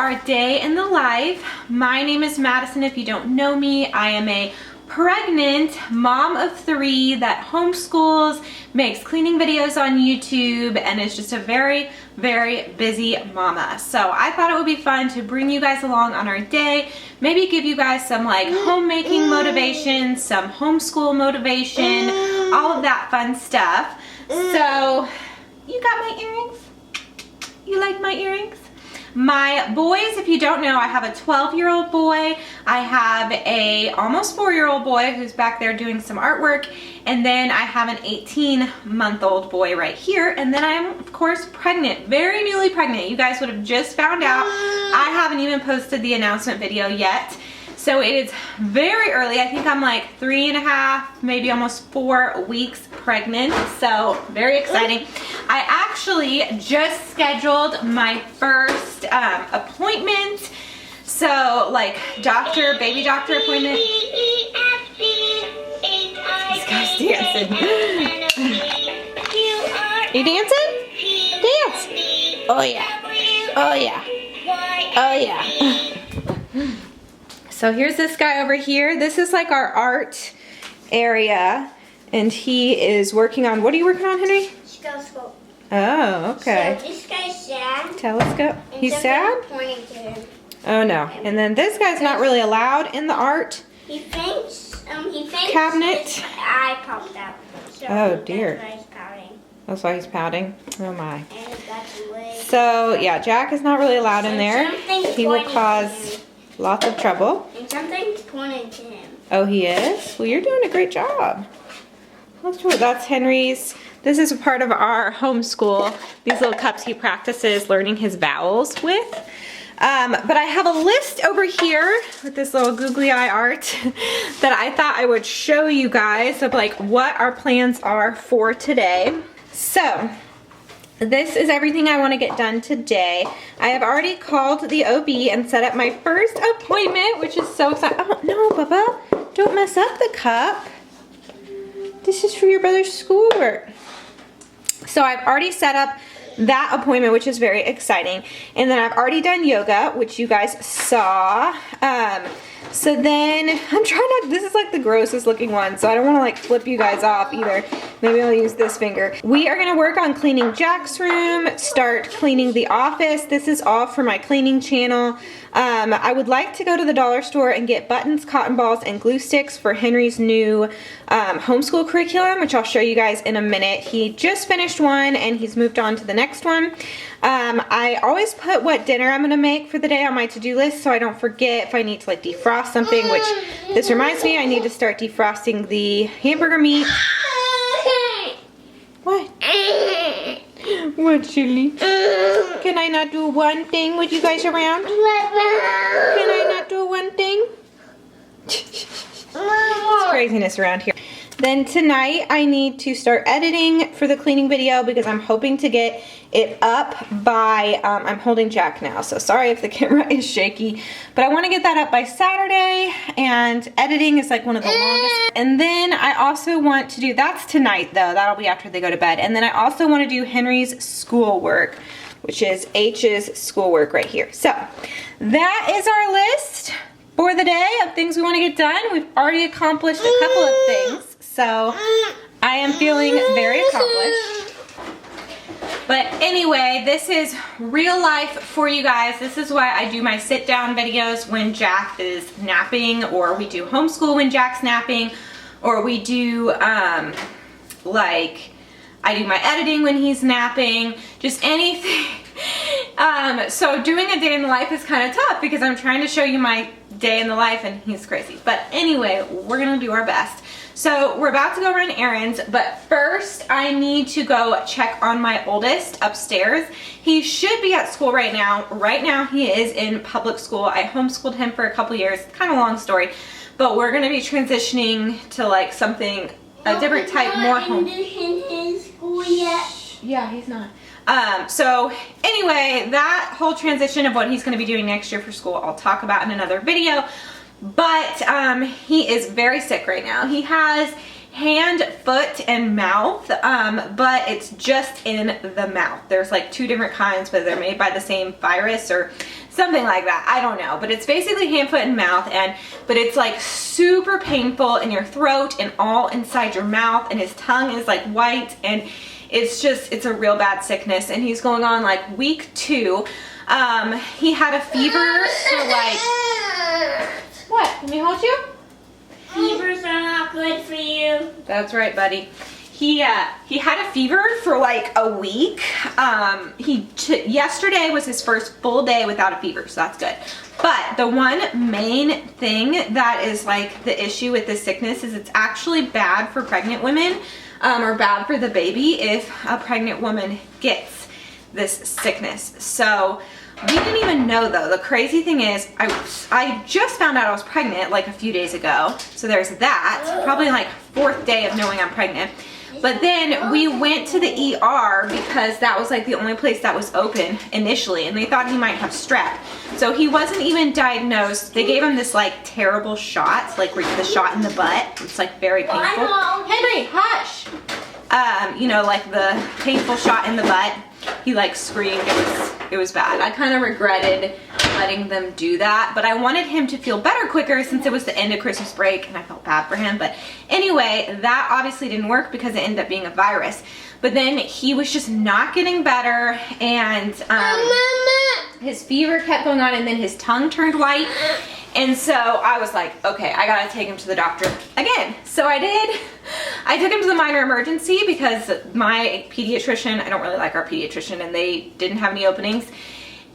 our day in the life. My name is Madison. If you don't know me, I am a pregnant mom of 3 that homeschools, makes cleaning videos on YouTube, and is just a very, very busy mama. So I thought it would be fun to bring you guys along on our day, maybe give you guys some like homemaking motivation, some homeschool motivation, all of that fun stuff. So, you got my earrings? You like my earrings? My boys, if you don't know, I have a 12-year-old boy, I have a almost 4-year-old boy who's back there doing some artwork, and then I have an 18-month-old boy right here, and then I'm of course pregnant, very newly pregnant. You guys would have just found out. I haven't even posted the announcement video yet. So it is very early. I think I'm like 3.5, maybe almost 4 weeks pregnant. So very exciting. I actually just scheduled my first appointment. So like baby doctor appointment. This guy's dancing. You dancing? Dance. Oh yeah. Oh yeah. Oh yeah. So here's this guy over here. This is like our art area, and he is working on, what are you working on, Henry? Telescope. Oh, okay. So this guy's sad. Telescope. He's sad? Pointing to him. Oh no. And then this guy's not really allowed in the art He thinks cabinet. his eye popped out. So Oh dear. That's why he's pouting. That's why he's pouting. Oh my. And he's got some legs. So yeah, Jack is not really allowed in there. He will cause lots of trouble. And something's pointing to him. Oh, he is? Well, you're doing a great job. That's Henry's. This is a part of our homeschool. These little cups he practices learning his vowels with. But I have a list over here with this little googly eye art that I thought I would show you guys of like what our plans are for today. So, this is everything I want to get done today. I have already called the OB and set up my first appointment, which is so exciting. Oh, no, Bubba. Don't mess up the cup. This is for your brother's schoolwork. So I've already set up that appointment, which is very exciting. And then I've already done yoga, which you guys saw. So then I'm trying not, this is like the grossest looking one, so I don't want to like flip you guys off either. Maybe I'll use this finger. We are going to work on cleaning Jack's room, start cleaning the office. This is all for my cleaning channel. I would like to go to the dollar store and get buttons, cotton balls, and glue sticks for Henry's new homeschool curriculum, which I'll show you guys in a minute. He just finished one and he's moved on to the next one. I always put what dinner I'm going to make for the day on my to-do list so I don't forget if I need to like defrost something, which this reminds me I need to start defrosting the hamburger meat. What? What, Chili? Can I not do one thing with you guys around? Can I not do one thing? It's craziness around here. Then tonight I need to start editing for the cleaning video because I'm hoping to get it up by, I'm holding Jack now, so sorry if the camera is shaky, but I want to get that up by Saturday, and editing is like one of the longest. And then I also want to do, that's tonight though, that'll be after they go to bed. And then I also want to do Henry's schoolwork, which is H's schoolwork right here. So that is our list for the day of things we want to get done. We've already accomplished a couple of things, so I am feeling very accomplished. But anyway, this is real life for you guys. This is why I do my sit down videos when Jack is napping, or we do homeschool when Jack's napping, or we do like I do my editing when he's napping, just anything. So doing a day in the life is kind of tough because I'm trying to show you my day in the life and he's crazy. But anyway, we're gonna do our best. So we're about to go run errands, but first I need to go check on my oldest upstairs. He should be at school right now. Right now he is in public school. I homeschooled him for a couple years, kind of a long story, but we're gonna be transitioning to like something, a different type, more home. In school yet? Yeah, he's not. So anyway, that whole transition of what he's going to be doing next year for school, I'll talk about in another video. But he is very sick right now. He has hand, foot, and mouth, but it's just in the mouth. There's like 2 different kinds, but they're made by the same virus or something like that. I don't know, but it's basically hand, foot, and mouth, but it's like super painful in your throat and all inside your mouth, and his tongue is like white, and it's a real bad sickness, and he's going on like week 2. He had a fever for like, what? Let me hold you? Fevers are not good for you. That's right, buddy. He had a fever for like a week. Yesterday was his first full day without a fever, so that's good. But the one main thing that is like the issue with this sickness is it's actually bad for pregnant women, or bad for the baby if a pregnant woman gets this sickness. So we didn't even know though. The crazy thing is I just found out I was pregnant like a few days ago. So there's that, probably like 4th day of knowing I'm pregnant. But then we went to the ER because that was like the only place that was open initially, and they thought he might have strep. So he wasn't even diagnosed. They gave him this like terrible shot, like the shot in the butt. It's like very painful. Henry, hush! You know, like the painful shot in the butt. He like screamed. It was bad. I kind of regretted letting them do that, but I wanted him to feel better quicker since it was the end of Christmas break, and I felt bad for him. But anyway, that obviously didn't work because it ended up being a virus. But then he was just not getting better, and his fever kept going on, and then his tongue turned white. And so I was like, okay, I gotta take him to the doctor again. So I did. I took him to the minor emergency because my pediatrician, I don't really like our pediatrician, and they didn't have any openings.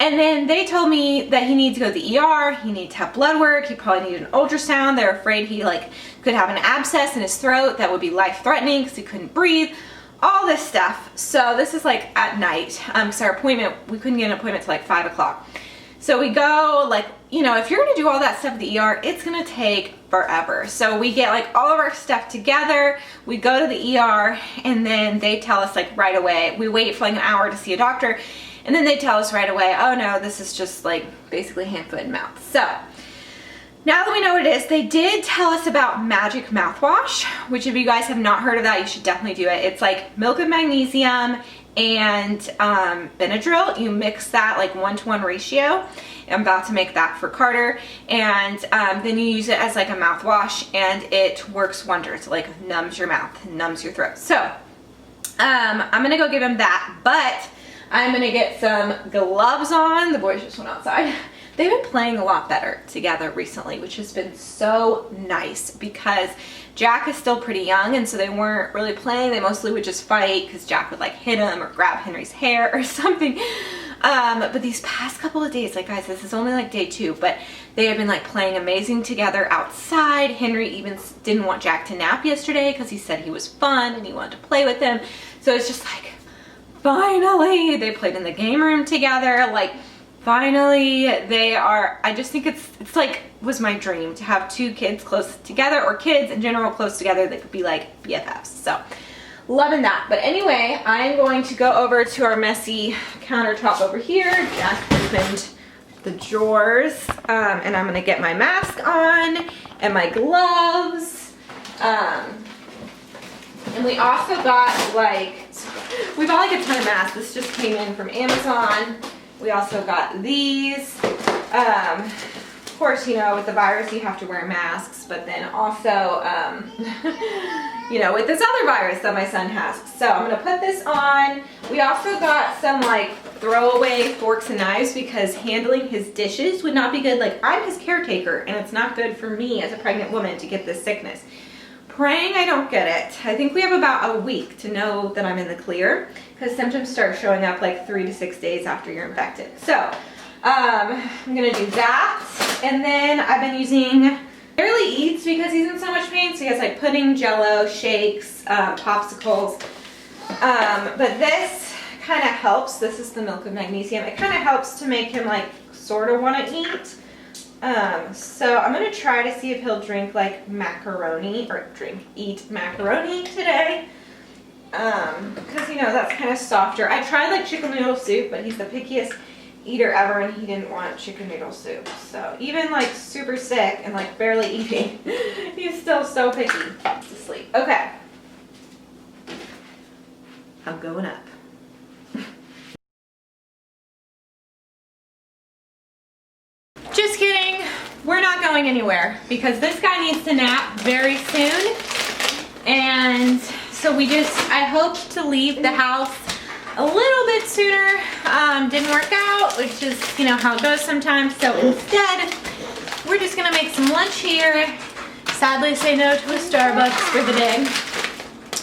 And then they told me that he needs to go to the ER, he needs to have blood work, he probably needed an ultrasound. They're afraid he like could have an abscess in his throat that would be life-threatening because he couldn't breathe. All this stuff. So this is like at night. So our appointment, we couldn't get an appointment till like 5 o'clock. So we go, like, you know, if you're gonna do all that stuff at the ER, it's gonna take forever. So we get like all of our stuff together, we go to the ER, and then they tell us like right away. We wait for like an hour to see a doctor, and then they tell us right away, oh no, this is just like basically hand, foot, and mouth. So now that we know what it is, they did tell us about magic mouthwash, which if you guys have not heard of that, you should definitely do it. It's like milk and magnesium and Benadryl. You mix that like 1-to-1 ratio. I'm about to make that for Carter, and then you use it as like a mouthwash, and it works wonders. It like numbs your mouth, numbs your throat. So I'm gonna go give him that, but I'm gonna get some gloves on. The boys just went outside. They've been playing a lot better together recently, which has been so nice because Jack is still pretty young, and so they weren't really playing. They mostly would just fight because Jack would like hit him or grab Henry's hair or something. But these past couple of days, like guys, this is only like day 2, but they have been like playing amazing together outside. Henry even didn't want Jack to nap yesterday because he said he was fun and he wanted to play with him. So it's just like, finally, they played in the game room together. Like, finally, they are, I just think it's like, was my dream to have 2 kids close together, or kids in general close together that could be like BFFs. So, loving that. But anyway, I'm going to go over to our messy countertop over here. Jack opened the drawers, and I'm gonna get my mask on and my gloves. And we also got like, we bought like a ton of masks. This just came in from Amazon. We also got these. Of course, you know, with the virus, you have to wear masks, but then also, you know, with this other virus that my son has. So I'm gonna put this on. We also got some like throwaway forks and knives because handling his dishes would not be good. Like, I'm his caretaker, and it's not good for me as a pregnant woman to get this sickness. Praying I don't get it. I think we have about a week to know that I'm in the clear because symptoms start showing up like 3 to 6 days after you're infected. So I'm gonna do that, and then I've been using, barely eats because he's in so much pain, so he has like pudding, jello, shakes, popsicles, but this kind of helps. This is the milk and magnesium. It kind of helps to make him like sort of want to eat. So I'm gonna try to see if he'll drink like macaroni, or eat macaroni today. Because you know, that's kind of softer. I tried like chicken noodle soup, but he's the pickiest eater ever, and he didn't want chicken noodle soup. So even like super sick and like barely eating, he's still so picky to sleep. Okay, I'm going up. going anywhere because this guy needs to nap very soon. And so I hoped to leave the house a little bit sooner. Didn't work out, which is, you know, how it goes sometimes. So instead, we're just gonna make some lunch here. Sadly say no to a Starbucks for the day.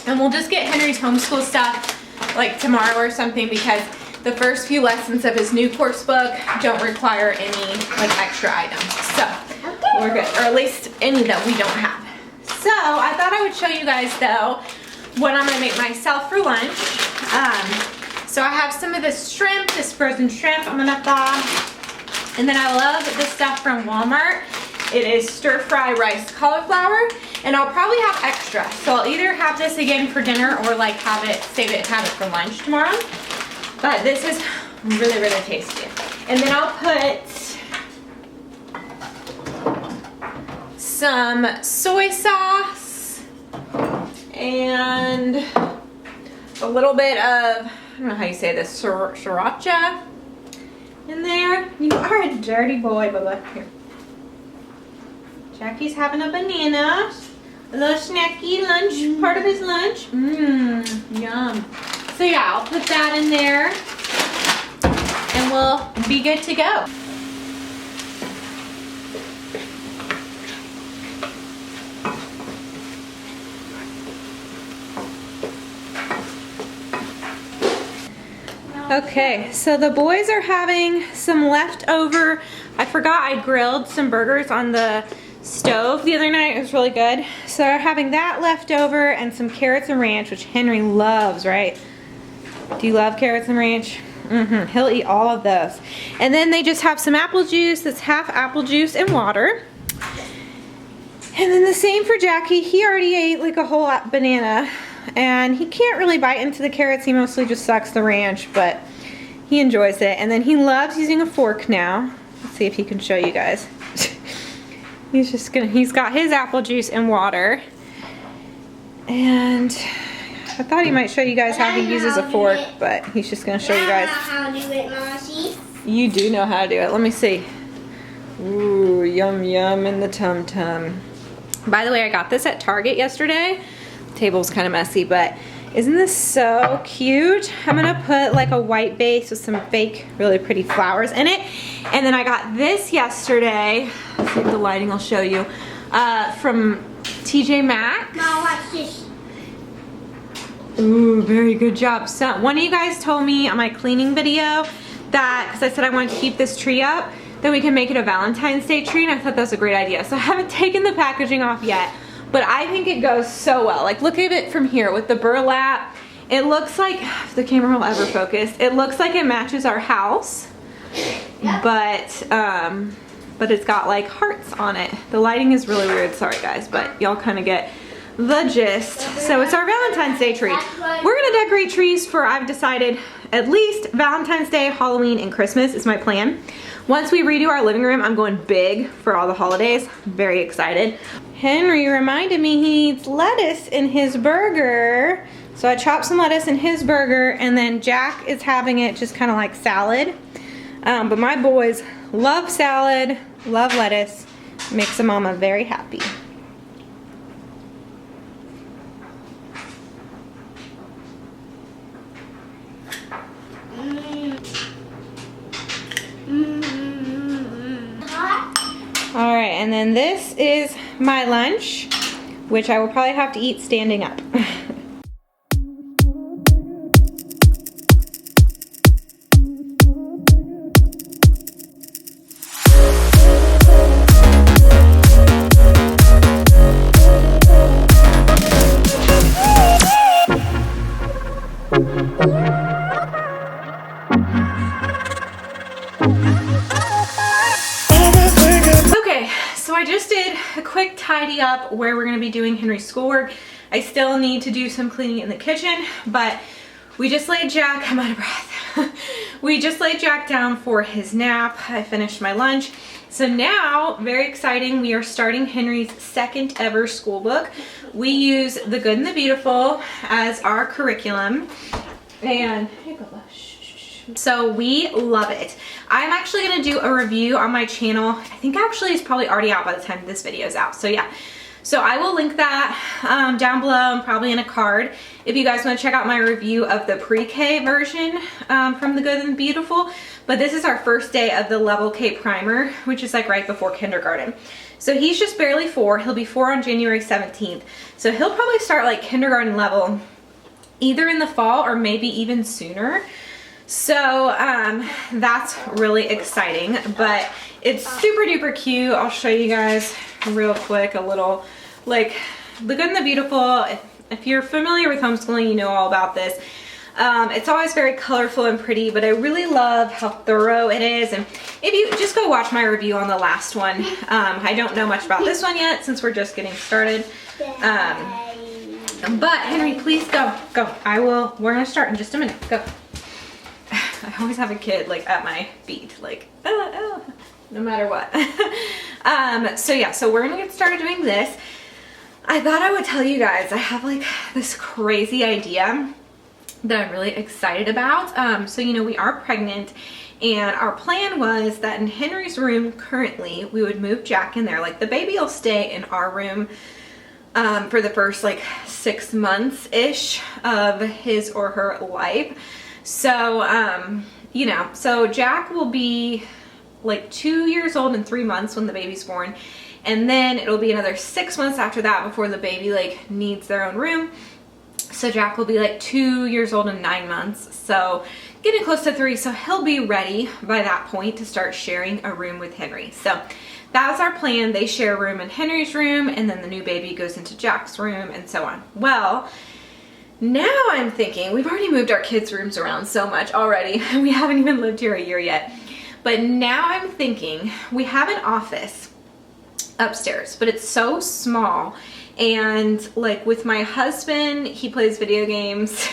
And we'll just get Henry's homeschool stuff like tomorrow or something because the first few lessons of his new course book don't require any like extra items. So we're good, or at least any that we don't have. So I thought I would show you guys though what I'm gonna make myself for lunch. So I have some of this shrimp, this frozen shrimp I'm gonna thaw. And then I love this stuff from Walmart. It is stir-fry rice cauliflower, and I'll probably have extra. So I'll either have this again for dinner or like save it and have it for lunch tomorrow. But this is really, really tasty. And then I'll put some soy sauce and a little bit of, I don't know how you say this, sriracha in there. You are a dirty boy, Bubba. Here. Jackie's having a banana, a little snacky lunch, part of his lunch. Yum. So yeah, I'll put that in there and we'll be good to go. Okay, so the boys are having some leftover. I forgot I grilled some burgers on the stove the other night. It was really good. So they're having that left over and some carrots and ranch, which Henry loves, right? Do you love carrots and ranch? He'll eat all of those. And then they just have some apple juice. That's half apple juice and water. And then the same for Jackie. He already ate like a whole banana. And he can't really bite into the carrots. He mostly just sucks the ranch, but he enjoys it. And then he loves using a fork now. Let's see if he can show you guys. He's got his apple juice and water. And I thought he might show you guys how he uses a fork, but he's just gonna show you guys. How to do it, Mommy. You do know how to do it. Let me see. Ooh, yum yum in the tum tum. By the way, I got this at Target yesterday. The table's kind of messy, but isn't this so cute? I'm gonna put like a white base with some fake, really pretty flowers in it. And then I got this yesterday. Let's see if the lighting will show you. From TJ Maxx. Mom, watch this. Ooh, very good job. So one of you guys told me on my cleaning video that, because I said I wanted to keep this tree up, that we can make it a Valentine's Day tree, and I thought that was a great idea. So I haven't taken the packaging off yet, but I think it goes so well. Like, look at it from here with the burlap. It looks like, if the camera will ever focus, it looks like it matches our house, but it's got like hearts on it. The lighting is really weird, sorry guys, but y'all kind of get the gist. So it's our Valentine's Day tree. We're gonna decorate trees for, I've decided, at least Valentine's Day, Halloween, and Christmas is my plan. Once we redo our living room, I'm going big for all the holidays. I'm very excited. Henry reminded me he needs lettuce in his burger. So I chopped some lettuce in his burger, and then Jack is having it just kind of like salad. But my boys love salad, love lettuce. Makes a mama very happy. All right, and then this is my lunch, which I will probably have to eat standing up. So I just did a quick tidy up where we're going to be doing Henry's schoolwork. I still need to do some cleaning in the kitchen, but we just laid Jack, I'm out of breath. We just laid Jack down for his nap. I finished my lunch. So now, very exciting, we are starting Henry's second ever school book. We use The Good and the Beautiful as our curriculum. And, hey Bubba, shh, shh, shh. So we love it. I'm actually gonna do a review on my channel. I think actually it's probably already out by the time this video is out. So yeah. So I will link that down below and probably in a card if you guys want to check out my review of the pre-K version from The Good and Beautiful. But this is our first day of the level K primer, which is like right before kindergarten. So he's just barely 4. He'll be 4 on January 17th. So he'll probably start like kindergarten level either in the fall or maybe even sooner. So that's really exciting, but it's super duper cute. I'll show you guys real quick a little, like The Good and the Beautiful. If you're familiar with homeschooling, you know all about this. It's always very colorful and pretty, but I really love how thorough it is. And if you just go watch my review on the last one, I don't know much about this one yet since we're just getting started. But Henry, please go. We're gonna start in just a minute. Go. I always have a kid like at my feet, like, no matter what. So yeah, so we're gonna get started doing this. I thought I would tell you guys, I have like this crazy idea that I'm really excited about. So you know, we are pregnant and our plan was that in Henry's room currently, we would move Jack in there. Like the baby will stay in our room for the first like 6 months-ish of his or her life. So, you know, so Jack will be like 2 years old in 3 months when the baby's born. And then it'll be another 6 months after that before the baby like needs their own room. So Jack will be like 2 years old in 9 months. So getting close to 3. So he'll be ready by that point to start sharing a room with Henry. So that was our plan. They share a room in Henry's room and then the new baby goes into Jack's room and so on. Well, now I'm thinking, we've already moved our kids' rooms around so much already. We haven't even lived here a year yet. But now I'm thinking, we have an office upstairs, but it's so small. And like with my husband, he plays video games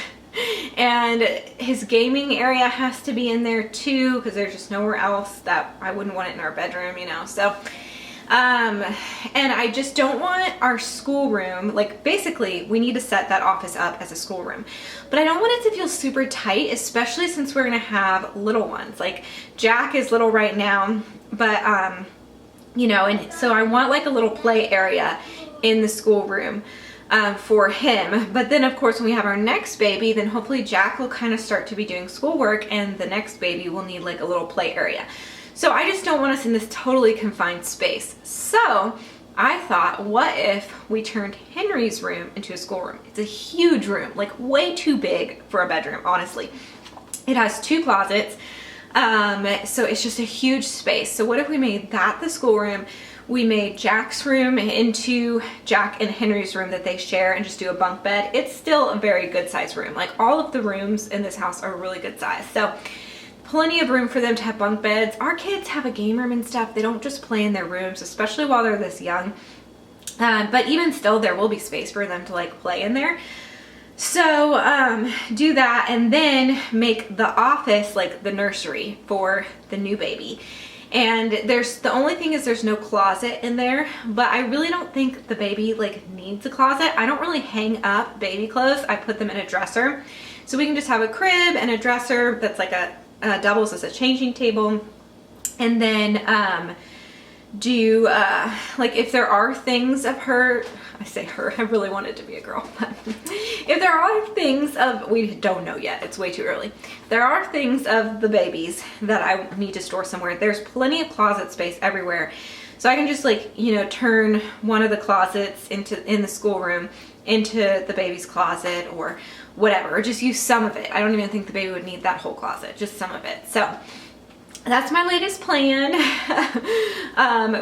and his gaming area has to be in there too because there's just nowhere else that I wouldn't want it in our bedroom, you know. So and I just don't want our schoolroom, like basically we need to set that office up as a schoolroom, but I don't want it to feel super tight, especially since we're gonna have little ones. Like Jack is little right now, but you know, and so I want like a little play area in the schoolroom for him. But then of course when we have our next baby, then hopefully Jack will kind of start to be doing schoolwork and the next baby will need like a little play area. So I just don't want us in this totally confined space. So I thought, what if we turned Henry's room into a schoolroom? It's a huge room, like way too big for a bedroom, honestly. It has 2 closets, so it's just a huge space. So what if we made that the schoolroom? We made Jack's room into Jack and Henry's room that they share and just do a bunk bed. It's still a very good size room. Like all of the rooms in this house are really good size. So plenty of room for them to have bunk beds. Our kids have a game room and stuff. They don't just play in their rooms, especially while they're this young. But even still, there will be space for them to like play in there. So do that and then make the office like the nursery for the new baby. And the only thing is there's no closet in there, but I really don't think the baby like needs a closet. I don't really hang up baby clothes. I put them in a dresser. So we can just have a crib and a dresser that's like doubles as a changing table. And then do like if there are things of her, I say her, I really want it to be a girl, but if there are things of, we don't know yet, it's way too early. There are things of the babies that I need to store somewhere. There's plenty of closet space everywhere. So I can just like, you know, turn one of the closets in the schoolroom into the baby's closet or whatever, or just use some of it. I don't even think the baby would need that whole closet, just some of it. So that's my latest plan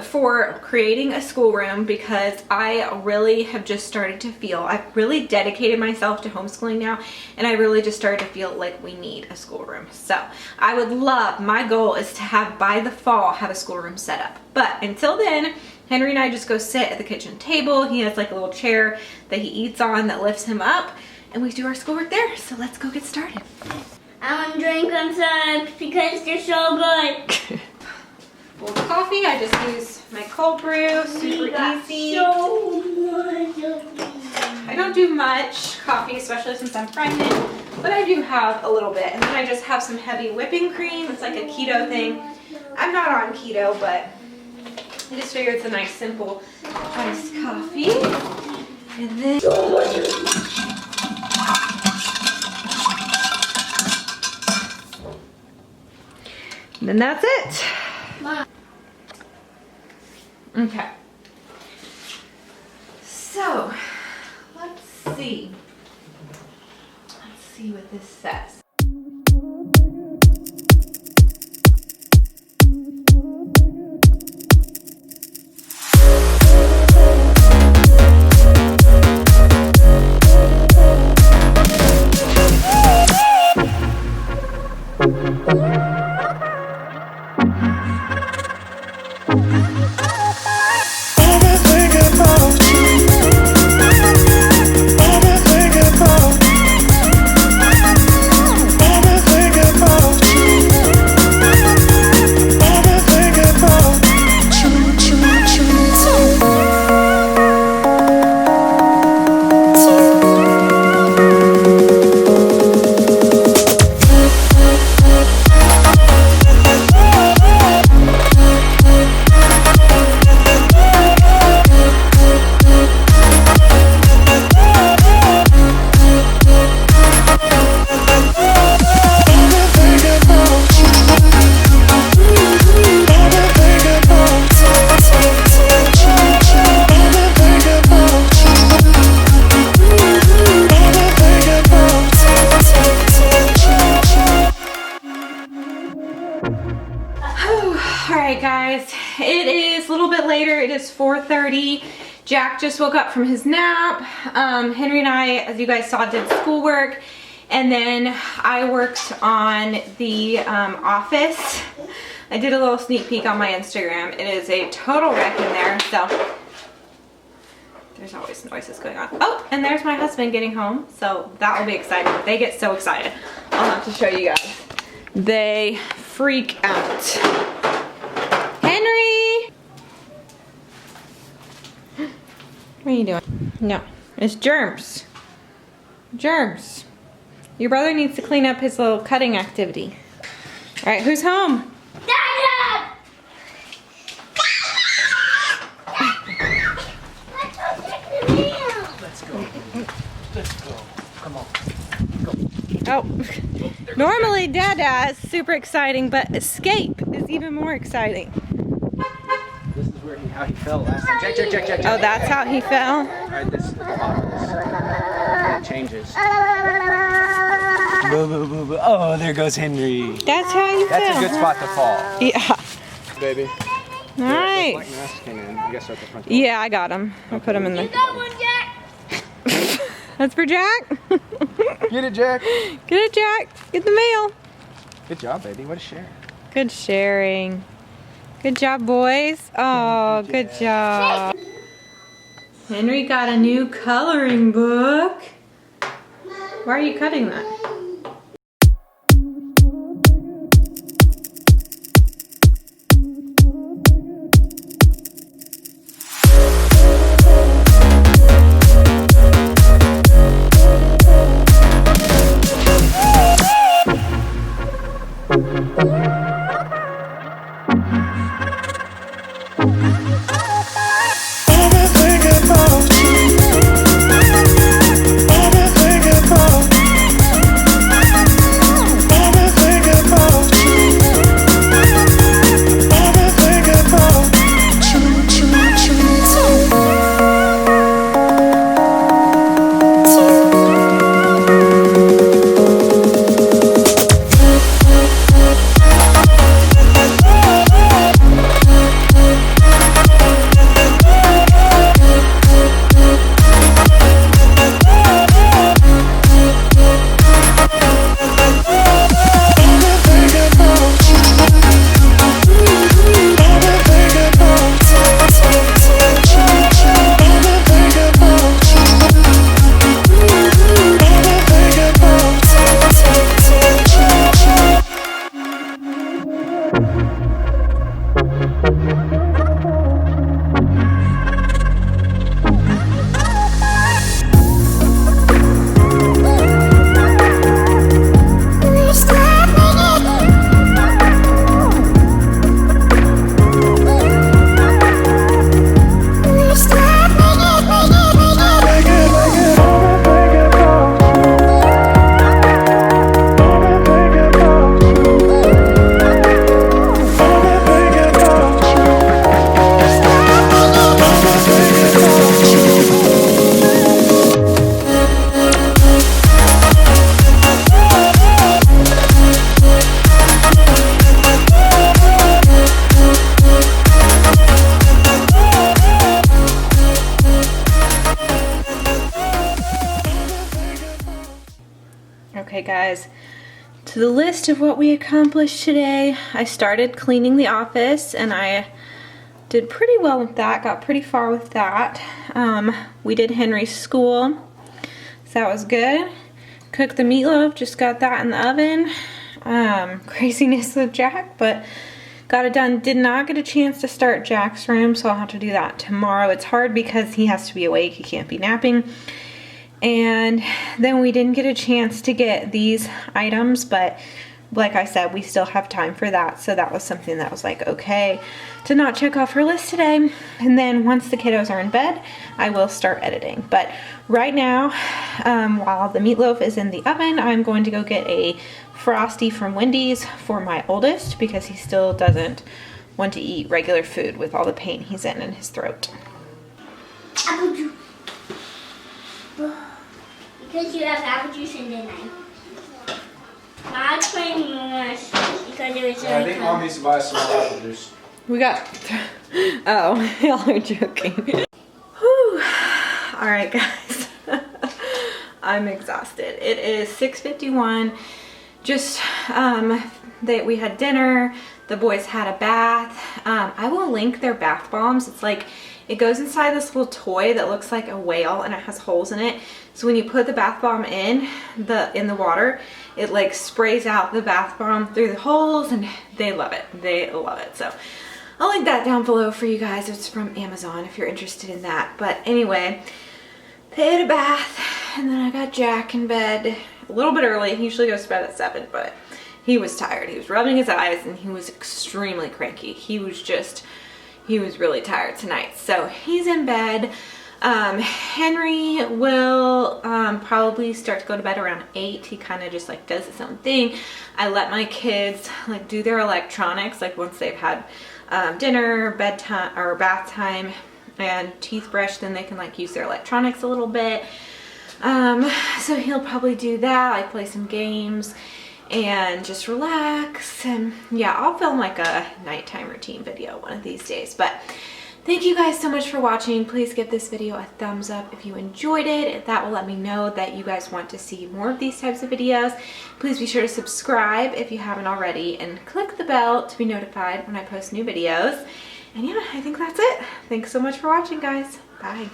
for creating a schoolroom, because I really have just started to feel, I've really dedicated myself to homeschooling now, and I really just started to feel like we need a schoolroom. So I would love, my goal is to have, by the fall, have a schoolroom set up. But until then, Henry and I just go sit at the kitchen table. He has like a little chair that he eats on that lifts him up, and we do our schoolwork there. So let's go get started. I want to drink them some because they're so good. Full coffee, I just use my cold brew, super easy. So much of these. I don't do much coffee, especially since I'm pregnant. but I do have a little bit. And then I just have some heavy whipping cream. It's like a keto thing. I'm not on keto, but I just figured it's a nice, simple, iced coffee. And then... And then that's it. Okay. So, let's see. Let's see what this says. Alright guys, it is a little bit later. It is 4:30. Jack just woke up from his nap. Henry and I, as you guys saw, did schoolwork. And then I worked on the office. I did a little sneak peek on my Instagram. It is a total wreck in there, so there's always noises going on. Oh, and there's my husband getting home, so that will be exciting. They get so excited. I'll have to show you guys. They freak out. Henry! What are you doing? No, it's germs. Germs. Your brother needs to clean up his little cutting activity. All right, who's home? Dada! Let's go. Let's go. Come on. Go. Oh, normally Dada is super exciting, but escape is even more exciting. This is where how he fell last time. Jack. Oh, that's how he fell? Right, this is the bottom. It changes. Boo, boo, boo, boo. Oh, there goes Henry. That's how you fell. That's a good spot to fall. Yeah. Baby. Nice. Like mask came in. You gotta start the front door. Yeah, I got him. I'll put him in You there. got one, Jack? That's for Jack. Get it, Jack. Get it, Jack. Get the mail. Good job, baby. What a share. Good sharing. Good job, boys. Oh, good job. Henry got a new coloring book. Why are you cutting that? Okay guys, to the list of what we accomplished today, I started cleaning the office and I did pretty well with that, got pretty far with that. We did Henry's school, so that was good. Cooked the meatloaf, just got that in the oven. Craziness with Jack, but got it done. Did not get a chance to start Jack's room, so I'll have to do that tomorrow. It's hard because he has to be awake, he can't be napping. And then we didn't get a chance to get these items, but like I said, we still have time for that. So that was something that was like, okay, to not check off her list today. And then once the kiddos are in bed, I will start editing. But right now, while the meatloaf is in the oven, I'm going to go get a Frosty from Wendy's for my oldest because he still doesn't want to eat regular food with all the pain he's in his throat. Apple juice. Because you have apple juice in the night. Not playing much because it was I think Mom needs to buy some more apple juice. We got, oh, y'all are joking. Whew. All right, guys. I'm exhausted. It is 6:51. Just, we had dinner. The boys had a bath. I will link their bath bombs. It's like, it goes inside this little toy that looks like a whale and it has holes in it. So when you put the bath bomb in the water, it like sprays out the bath bomb through the holes and they love it. They love it. So I'll link that down below for you guys. It's from Amazon if you're interested in that. But anyway, they had a bath and then I got Jack in bed a little bit early. He usually goes to bed at 7, but he was tired. He was rubbing his eyes and he was extremely cranky. He was really tired tonight. So he's in bed. Henry will probably start to go to bed around 8. He kind of just like does his own thing. I let my kids like do their electronics like once they've had dinner, bedtime or bath time and teeth brush, then they can like use their electronics a little bit. So he'll probably do that. I play some games and just relax, and yeah, I'll film like a nighttime routine video one of these days. But thank you guys so much for watching. Please give this video a thumbs up if you enjoyed it. That will let me know that you guys want to see more of these types of videos. Please be sure to subscribe if you haven't already and click the bell to be notified when I post new videos. And yeah, I think that's it. Thanks so much for watching, guys. Bye.